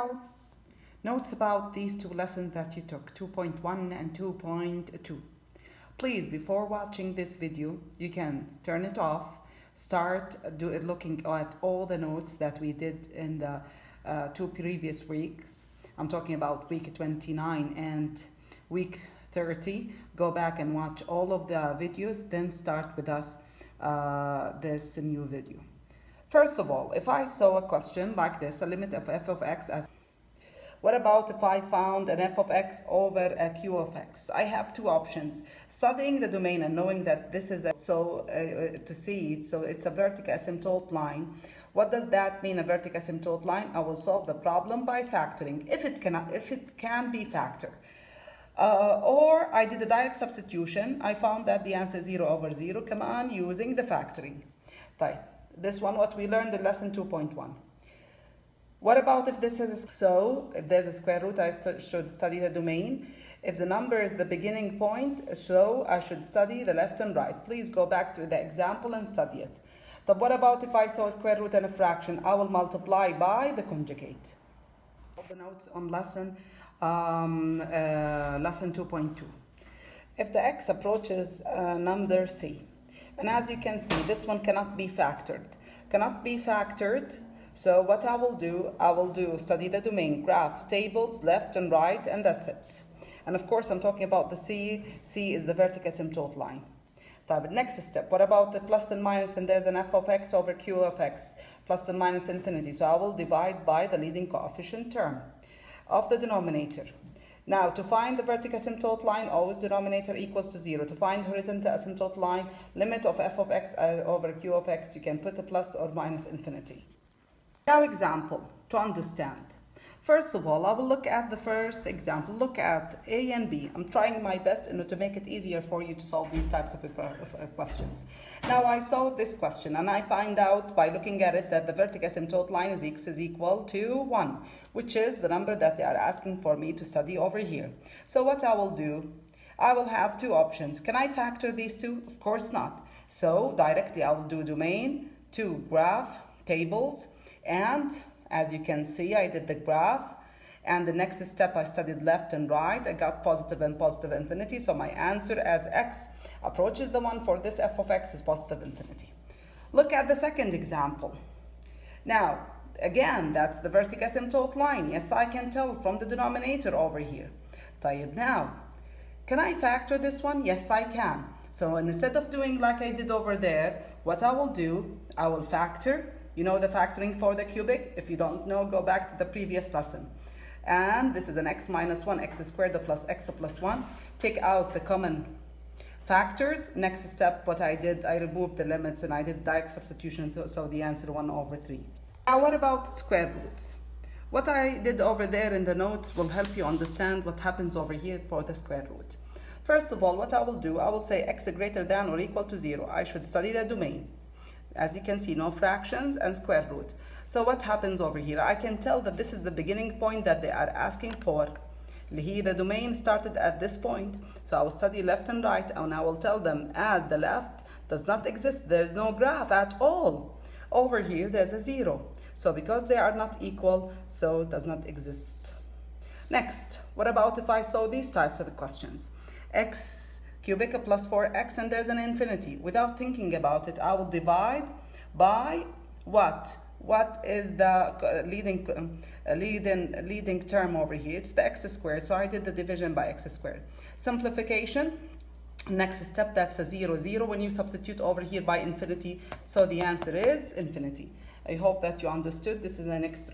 Now, notes about these two lessons that you took, 2.1 and 2.2. Please, before watching this video, you can turn it off, start looking at all the notes that we did in the two previous weeks. I'm talking about week 29 and week 30. Go back and watch all of the videos, then start with us this new video. First of all, if I saw a question like this, a limit of f of x as, what about if I found an f of x over a q of x? I have two options. Studying the domain and knowing that this is to see it, so it's a vertical asymptote line. What does that mean, a vertical asymptote line? I will solve the problem by factoring, if it can be factored. Or I did a direct substitution. I found that the answer is 0 over 0. Come on, using the factoring. Type. This one, what we learned in lesson 2.1. What about if this is if there's a square root, I should study the domain. If the number is the beginning point, so I should study the left and right. Please go back to the example and study it. But what about if I saw a square root and a fraction? I will multiply by the conjugate. The notes on lesson 2.2. If the x approaches number c, and as you can see, this one cannot be factored. So what I will do study the domain, graphs, tables, left and right, and that's it. And of course, I'm talking about the c. C is the vertical asymptote line. Next step, what about the plus and minus, and there's an f of x over q of x, plus and minus infinity. So I will divide by the leading coefficient term of the denominator. Now, to find the vertical asymptote line, always denominator equals to 0. To find horizontal asymptote line, limit of f of x over q of x, you can put a plus or minus infinity. Now, example, to understand. First of all, I will look at the first example. Look at A and B. I'm trying my best to make it easier for you to solve these types of questions. Now, I solved this question, and I find out by looking at it that the vertical asymptote line is x is equal to 1, which is the number that they are asking for me to study over here. So what I will do, I will have two options. Can I factor these two? Of course not. So directly I will do domain, to graph, tables, and as you can see, I did the graph, and the next step I studied left and right. I got positive and positive infinity, so my answer as x approaches the 1 for this f of x is positive infinity. Look at the second example. Now, again, that's the vertical asymptote line. Yes, I can tell from the denominator over here. Now, can I factor this one? Yes, I can. So instead of doing like I did over there, what I will do, I will factor. You know the factoring for the cubic? If you don't know, go back to the previous lesson. And this is an x minus 1, x squared plus x plus 1. Take out the common factors. Next step, what I did, I removed the limits and I did direct substitution, so the answer 1 over 3. Now, what about square roots? What I did over there in the notes will help you understand what happens over here for the square root. First of all, what I will do, I will say x greater than or equal to 0. I should study the domain. As you can see, no fractions and square root. So what happens over here? I can tell that this is the beginning point that they are asking for. Here, the domain started at this point. So I will study left and right, and I will tell them at the left does not exist. There is no graph at all. Over here, there's a 0. So because they are not equal, so it does not exist. Next, what about if I saw these types of questions? X cubic plus 4x, and there's an infinity. Without thinking about it, I will divide by what? What is the leading term over here? It's the x squared, so I did the division by x squared. Simplification, next step, that's a 0, 0 when you substitute over here by infinity, so the answer is infinity. I hope that you understood. This is an extra